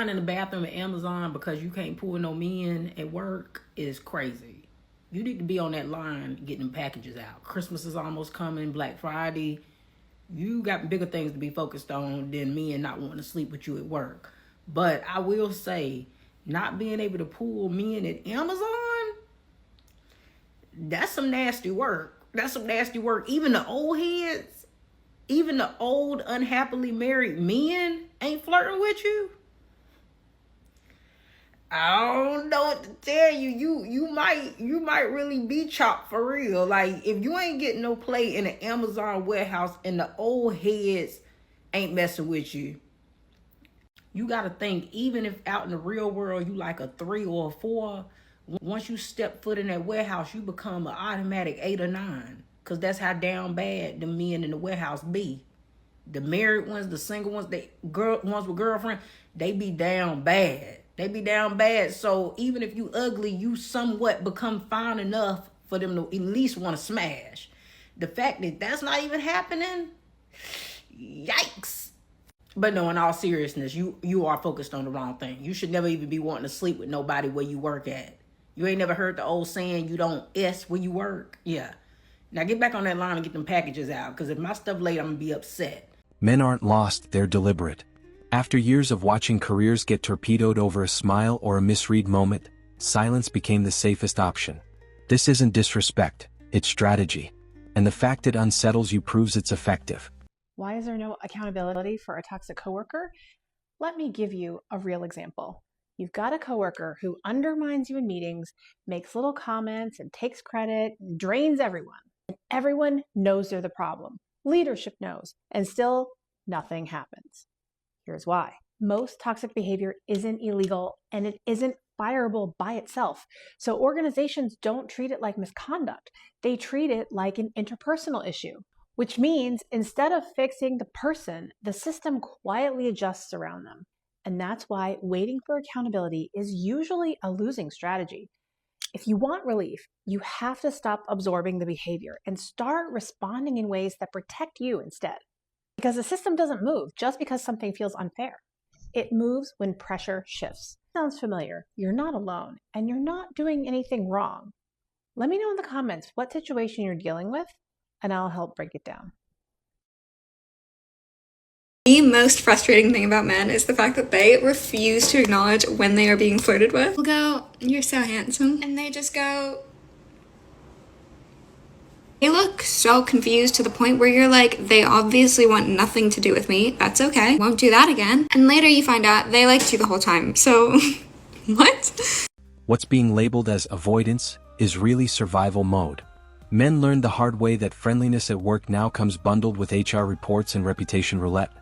line in the bathroom at Amazon because you can't pull no men at work is crazy. You need to be on that line getting them packages out. Christmas is almost coming, Black Friday. You got bigger things to be focused on than men not wanting to sleep with you at work. But I will say, not being able to pull men at Amazon, that's some nasty work. That's some nasty work. Even the old heads, even the old unhappily married men ain't flirting with you. I don't know what to tell you. You might really be chopped for real. Like, if you ain't getting no play in an Amazon warehouse and the old heads ain't messing with you, you gotta think, even if out in the real world you like a 3 or a 4, once you step foot in that warehouse, you become an automatic 8 or 9. Cause that's how down bad the men in the warehouse be. The married ones, the single ones, ones with girlfriend, they be down bad. They be down bad. So even if you ugly, you somewhat become fine enough for them to at least want to smash. The fact that that's not even happening, yikes. But no, in all seriousness, you are focused on the wrong thing. You should never even be wanting to sleep with nobody where you work at. You ain't never heard the old saying, you don't S where you work? Yeah. Now get back on that line and get them packages out, because if my stuff late, I'm going to be upset. Men aren't lost, they're deliberate. After years of watching careers get torpedoed over a smile or a misread moment, silence became the safest option. This isn't disrespect, it's strategy. And the fact it unsettles you proves it's effective. Why is there no accountability for a toxic coworker? Let me give you a real example. You've got a coworker who undermines you in meetings, makes little comments and takes credit, and drains everyone. And everyone knows they're the problem. Leadership knows, and still nothing happens. Here's why. Most toxic behavior isn't illegal and it isn't fireable by itself. So organizations don't treat it like misconduct. They treat it like an interpersonal issue, which means instead of fixing the person, the system quietly adjusts around them. And that's why waiting for accountability is usually a losing strategy. If you want relief, you have to stop absorbing the behavior and start responding in ways that protect you instead. Because the system doesn't move just because something feels unfair. It moves when pressure shifts. Sounds familiar. You're not alone, and you're not doing anything wrong. Let me know in the comments what situation you're dealing with, and I'll help break it down. The most frustrating thing about men is the fact that they refuse to acknowledge when they are being flirted with. They'll go, "You're so handsome," and they just go, they look so confused to the point where you're like, they obviously want nothing to do with me. That's okay. Won't do that again. And later you find out they liked you the whole time. So, what? What's being labeled as avoidance is really survival mode. Men learned the hard way that friendliness at work now comes bundled with HR reports and reputation roulette.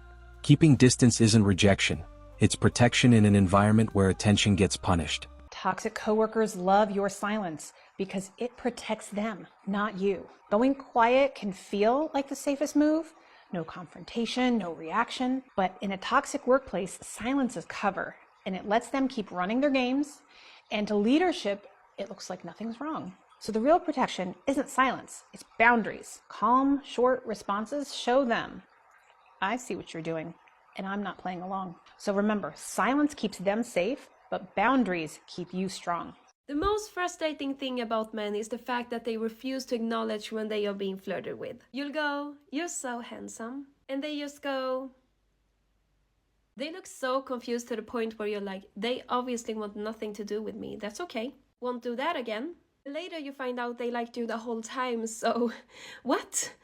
Keeping distance isn't rejection. It's protection in an environment where attention gets punished. Toxic coworkers love your silence because it protects them, not you. Going quiet can feel like the safest move. No confrontation, no reaction. But in a toxic workplace, silence is cover, and it lets them keep running their games. And to leadership, it looks like nothing's wrong. So the real protection isn't silence, it's boundaries. Calm, short responses show them, I see what you're doing, and I'm not playing along. So remember, silence keeps them safe, but boundaries keep you strong. The most frustrating thing about men is the fact that they refuse to acknowledge when they are being flirted with. You'll go, "You're so handsome," and they just go, they look so confused to the point where you're like, they obviously want nothing to do with me. That's okay. Won't do that again. Later you find out they liked you the whole time, so what?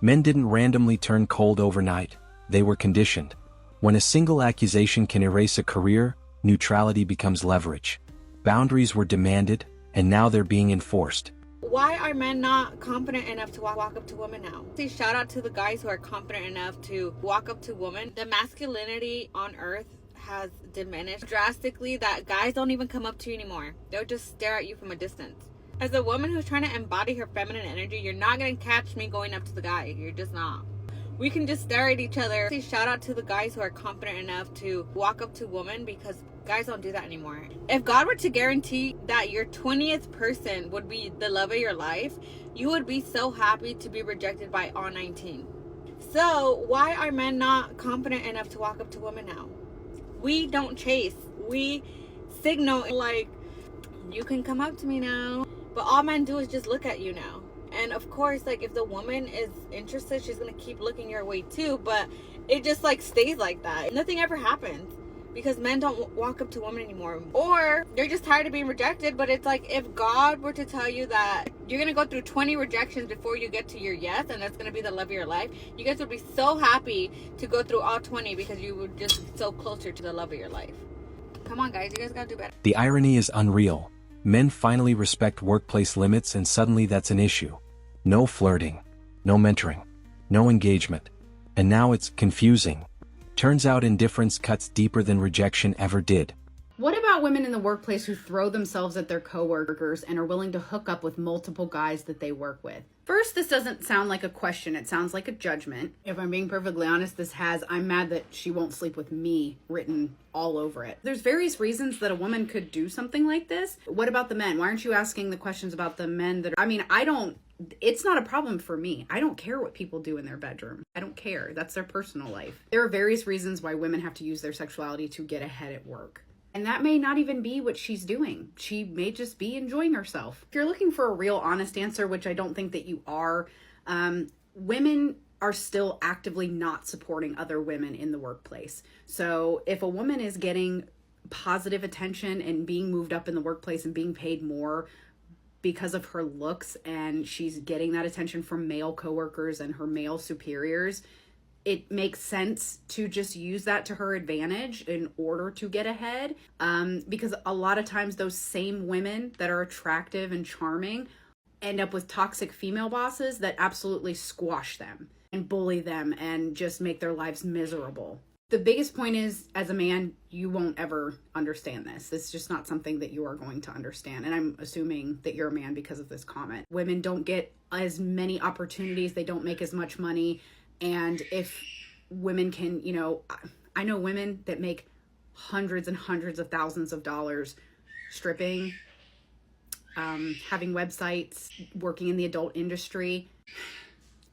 Men didn't randomly turn cold overnight. They were conditioned. When a single accusation can erase a career, neutrality becomes leverage. Boundaries were demanded, and now they're being enforced. Why are men not confident enough to walk up to women now? See, shout out to the guys who are confident enough to walk up to women. The masculinity on earth has diminished drastically that guys don't even come up to you anymore. They'll just stare at you from a distance. As a woman who's trying to embody her feminine energy, you're not going to catch me going up to the guy. You're just not. We can just stare at each other. See, shout out to the guys who are confident enough to walk up to women, because guys don't do that anymore. If God were to guarantee that your 20th person would be the love of your life, you would be so happy to be rejected by all 19. So why are men not confident enough to walk up to women now? We don't chase. We signal like, you can come up to me now. But all men do is just look at you now. And of course, like, if the woman is interested, she's gonna keep looking your way too. But it just like stays like that. Nothing ever happens because men don't walk up to women anymore, or they're just tired of being rejected. But it's like, if God were to tell you that you're gonna go through 20 rejections before you get to your yes, and that's gonna be the love of your life, you guys would be so happy to go through all 20 because you would just be so closer to the love of your life. Come on, guys, you guys gotta do better. The irony is unreal. Men finally respect workplace limits and suddenly that's an issue. No flirting, no mentoring, no engagement. And now it's confusing. Turns out indifference cuts deeper than rejection ever did. What about women in the workplace who throw themselves at their coworkers and are willing to hook up with multiple guys that they work with? First, this doesn't sound like a question. It sounds like a judgment. If I'm being perfectly honest, this has "I'm mad that she won't sleep with me" written all over it. There's various reasons that a woman could do something like this. What about the men? Why aren't you asking the questions about the men that are... I mean, it's not a problem for me. I don't care what people do in their bedroom. I don't care. That's their personal life. There are various reasons why women have to use their sexuality to get ahead at work. And that may not even be what she's doing. She may just be enjoying herself. If you're looking for a real honest answer, which I don't think that you are, women are still actively not supporting other women in the workplace. So if a woman is getting positive attention and being moved up in the workplace and being paid more because of her looks, and she's getting that attention from male coworkers and her male superiors, it makes sense to just use that to her advantage in order to get ahead. Because a lot of times those same women that are attractive and charming end up with toxic female bosses that absolutely squash them and bully them and just make their lives miserable. The biggest point is, as a man, you won't ever understand this. It's just not something that you are going to understand. And I'm assuming that you're a man because of this comment. Women don't get as many opportunities. They don't make as much money. And if women can, I know women that make hundreds and hundreds of thousands of dollars stripping, having websites, working in the adult industry.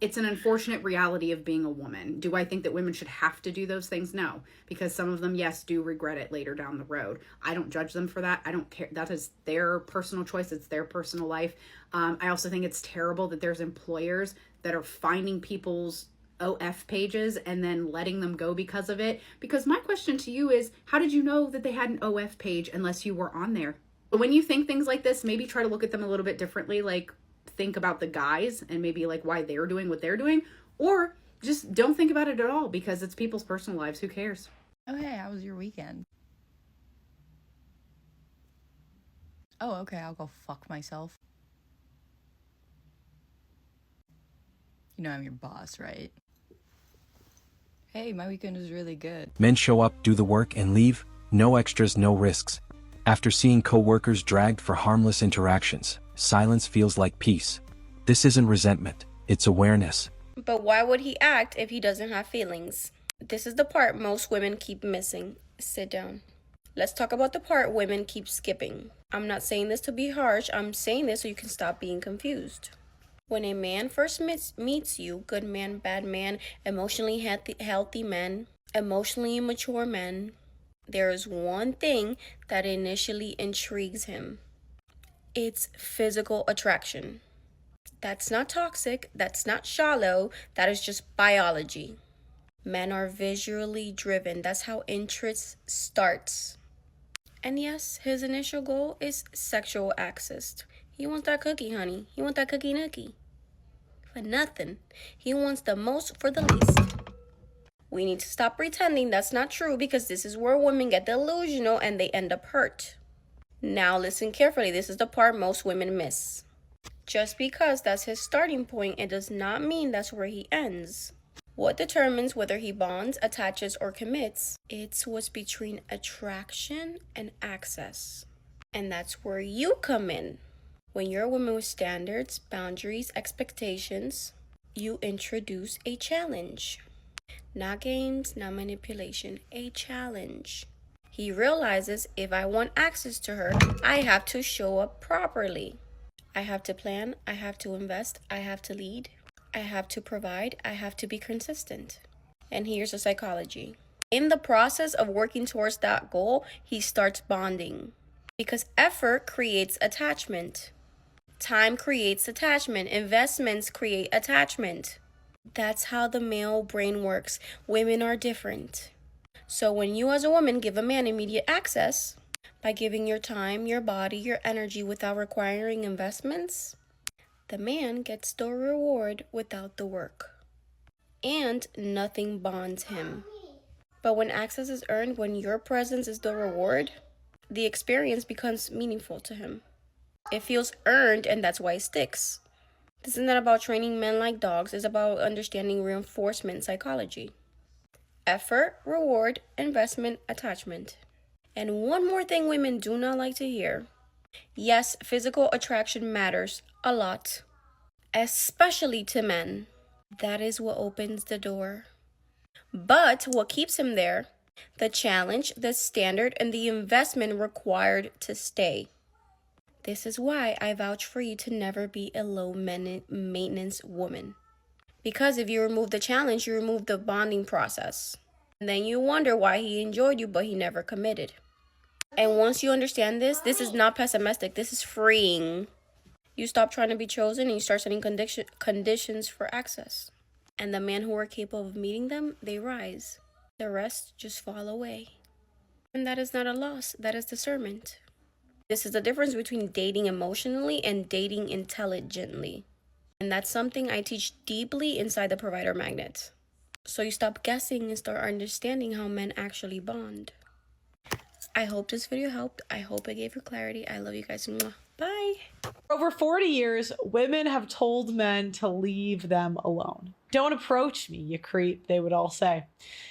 It's an unfortunate reality of being a woman. Do I think that women should have to do those things? No, because some of them, yes, do regret it later down the road. I don't judge them for that. I don't care. That is their personal choice. It's their personal life. I also think it's terrible that there's employers that are finding people's OF pages and then letting them go because of it. Because my question to you is, how did you know that they had an OF page unless you were on there? But when you think things like this, maybe try to look at them a little bit differently. Like, think about the guys and maybe like why they're doing what they're doing, or just don't think about it at all because it's people's personal lives. Who cares? Oh, hey, how was your weekend? Oh, okay, I'll go fuck myself. You know I'm your boss, right? Hey, my weekend was really good. Men show up, do the work, and leave. No extras, no risks. After seeing coworkers dragged for harmless interactions, silence feels like peace. This isn't resentment, it's awareness. But why would he act if he doesn't have feelings? This is the part most women keep missing. Sit down. Let's talk about the part women keep skipping. I'm not saying this to be harsh, I'm saying this so you can stop being confused. When a man first meets you, good man, bad man, emotionally healthy men, emotionally immature men, there is one thing that initially intrigues him. It's physical attraction. That's not toxic, that's not shallow, that is just biology. Men are visually driven, that's how interest starts. And yes, his initial goal is sexual access. He wants that cookie, honey. He wants that cookie nookie. For nothing. He wants the most for the least. We need to stop pretending that's not true because this is where women get delusional and they end up hurt. Now listen carefully. This is the part most women miss. Just because that's his starting point, it does not mean that's where he ends. What determines whether he bonds, attaches, or commits? It's what's between attraction and access. And that's where you come in. When you're a woman with standards, boundaries, expectations, you introduce a challenge. Not games, not manipulation, a challenge. He realizes if I want access to her, I have to show up properly. I have to plan, I have to invest, I have to lead, I have to provide, I have to be consistent. And here's the psychology. In the process of working towards that goal, he starts bonding. Because effort creates attachment. Time creates attachment. Investments create attachment. That's how the male brain works. Women are different. So when you as a woman give a man immediate access by giving your time, your body, your energy without requiring investments, the man gets the reward without the work. And nothing bonds him. But when access is earned, when your presence is the reward, the experience becomes meaningful to him. It feels earned, and that's why it sticks. This is not about training men like dogs. It's about understanding reinforcement psychology. Effort, reward, investment, attachment. And one more thing women do not like to hear. Yes, physical attraction matters a lot, especially to men. That is what opens the door. But what keeps him there? The challenge, the standard, and the investment required to stay. This is why I vouch for you to never be a low maintenance woman. Because if you remove the challenge, you remove the bonding process. And then you wonder why he enjoyed you, but he never committed. And once you understand this is not pessimistic. This is freeing. You stop trying to be chosen and you start setting conditions for access. And the men who are capable of meeting them, they rise. The rest just fall away. And that is not a loss. That is discernment. This is the difference between dating emotionally and dating intelligently. And that's something I teach deeply inside the Provider Magnet. So you stop guessing and start understanding how men actually bond. I hope this video helped. I hope it gave you clarity. I love you guys. Mwah. Bye. For over 40 years, women have told men to leave them alone. Don't approach me, you creep, they would all say.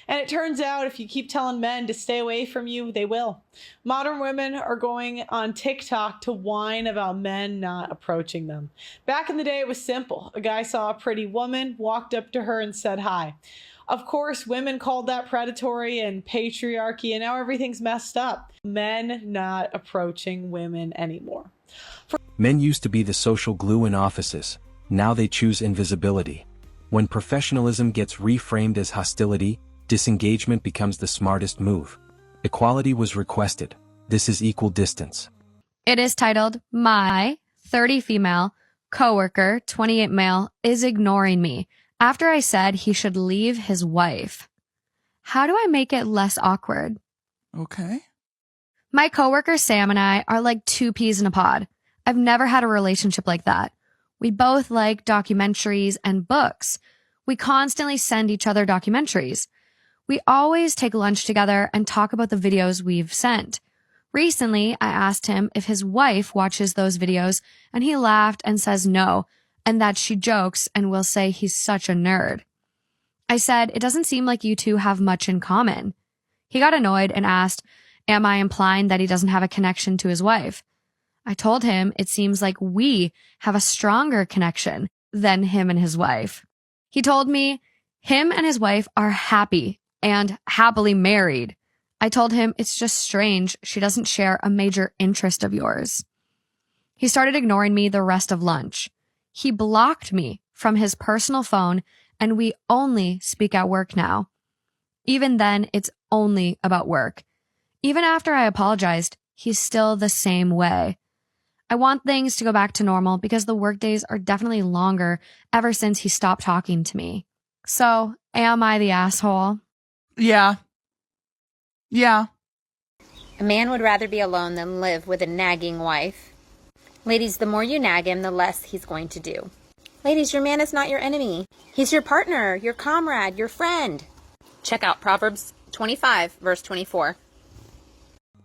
And it turns out if you keep telling men to stay away from you, they will. Modern women are going on TikTok to whine about men not approaching them. Back in the day, it was simple. A guy saw a pretty woman, walked up to her and said hi. Of course, women called that predatory and patriarchy, and now everything's messed up. Men not approaching women anymore. Men used to be the social glue in offices. Now they choose invisibility. When professionalism gets reframed as hostility, disengagement becomes the smartest move. Equality was requested. This is equal distance. It is titled, My 30 Female Coworker, 28 Male, is Ignoring Me, after I said he should leave his wife. How do I make it less awkward? Okay. My coworker Sam and I are like two peas in a pod. I've never had a relationship like that. We both like documentaries and books. We constantly send each other documentaries. We always take lunch together and talk about the videos we've sent. Recently, I asked him if his wife watches those videos, and he laughed and says no, and that she jokes and will say he's such a nerd. I said, it doesn't seem like you two have much in common. He got annoyed and asked, am I implying that he doesn't have a connection to his wife? I told him it seems like we have a stronger connection than him and his wife. He told me him and his wife are happy and happily married. I told him it's just strange she doesn't share a major interest of yours. He started ignoring me the rest of lunch. He blocked me from his personal phone, and we only speak at work now. Even then, it's only about work. Even after I apologized, he's still the same way. I want things to go back to normal because the workdays are definitely longer ever since he stopped talking to me. So, am I the asshole? Yeah. Yeah. A man would rather be alone than live with a nagging wife. Ladies, the more you nag him, the less he's going to do. Ladies, your man is not your enemy. He's your partner, your comrade, your friend. Check out Proverbs 25, verse 24.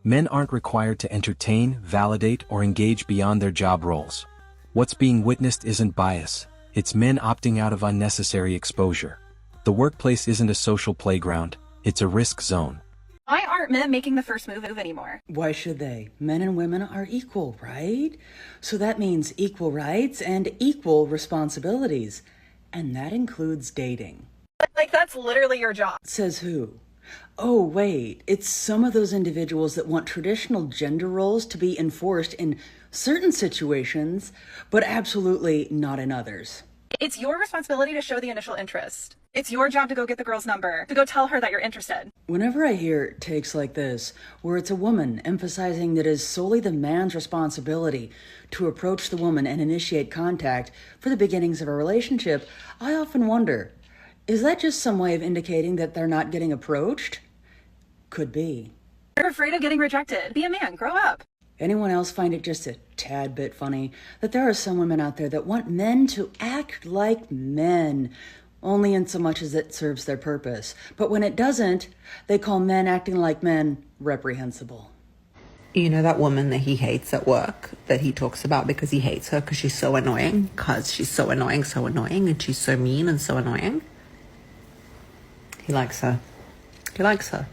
Men aren't required to entertain, validate, or engage beyond their job roles. What's being witnessed isn't bias. It's men opting out of unnecessary exposure. The workplace isn't a social playground. It's a risk zone. Why aren't men making the first move anymore? Why should they? Men and women are equal, right? So that means equal rights and equal responsibilities. And that includes dating. Like, that's literally your job. Says who? Oh, wait, it's some of those individuals that want traditional gender roles to be enforced in certain situations, but absolutely not in others. It's your responsibility to show the initial interest. It's your job to go get the girl's number, to go tell her that you're interested. Whenever I hear takes like this, where it's a woman emphasizing that it is solely the man's responsibility to approach the woman and initiate contact for the beginnings of a relationship, I often wonder, is that just some way of indicating that they're not getting approached? Could be. You're afraid of getting rejected. Be a man, grow up. Anyone else find it just a tad bit funny that there are some women out there that want men to act like men, only in so much as it serves their purpose. But when it doesn't, they call men acting like men reprehensible. You know that woman that he hates at work, that he talks about because he hates her because she's so annoying? Because she's so annoying, and she's so mean and so annoying? He likes her. He likes her.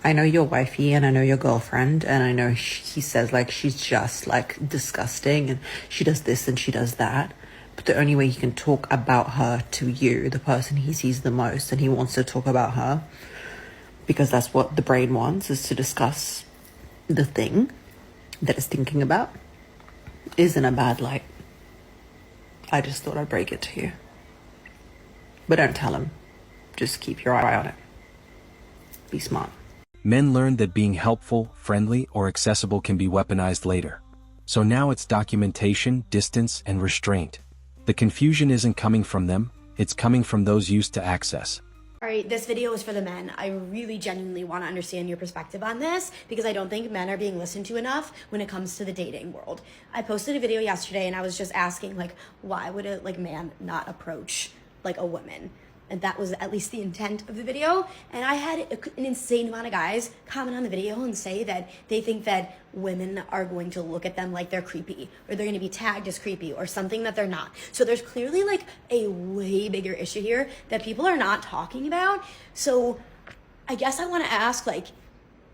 I know your wifey and I know your girlfriend, and I know he says like she's just like disgusting and she does this and she does that. But the only way he can talk about her to you, the person he sees the most, and he wants to talk about her because that's what the brain wants, is to discuss the thing that it's thinking about, is in a bad light. I just thought I'd break it to you. But don't tell him. Just keep your eye on it. Be smart. Men learned that being helpful, friendly, or accessible can be weaponized later. So now it's documentation, distance, and restraint. The confusion isn't coming from them, it's coming from those used to access. All right, this video is for the men. I really genuinely want to understand your perspective on this because I don't think men are being listened to enough when it comes to the dating world. I posted a video yesterday and I was just asking, like, why would a man not approach like a woman? And that was at least the intent of the video. And I had an insane amount of guys comment on the video and say that they think that women are going to look at them like they're creepy, or they're going to be tagged as creepy, or something that they're not. So there's clearly like a way bigger issue here that people are not talking about. So I guess I want to ask, like,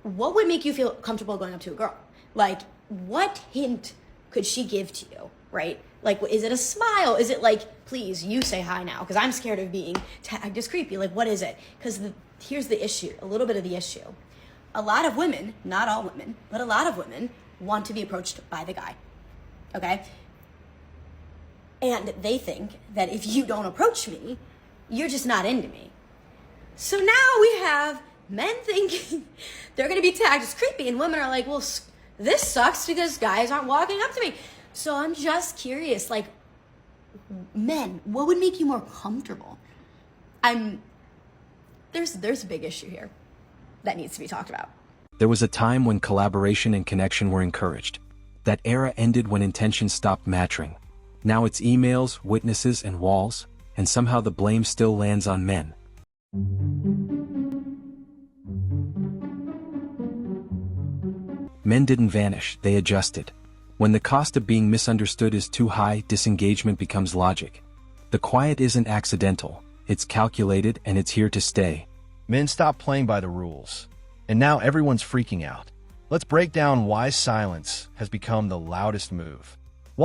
what would make you feel comfortable going up to a girl? Like, what hint could she give to you, right? Like, is it a smile? Is it like, please, you say hi now, because I'm scared of being tagged as creepy? Like, what is it? Because here's the issue, a little bit of the issue. A lot of women, not all women, but a lot of women want to be approached by the guy, okay? And they think that if you don't approach me, you're just not into me. So now we have men thinking they're going to be tagged as creepy, and women are like, well, this sucks because guys aren't walking up to me. So I'm just curious, like, men, what would make you more comfortable? There's a big issue here that needs to be talked about. There was a time when collaboration and connection were encouraged. That era ended when intentions stopped matching. Now it's emails, witnesses, and walls, and somehow the blame still lands on men. Men didn't vanish, they adjusted. When the cost of being misunderstood is too high, disengagement becomes logic. The quiet isn't accidental, it's calculated and it's here to stay. Men stopped playing by the rules, and now everyone's freaking out. Let's break down why silence has become the loudest move.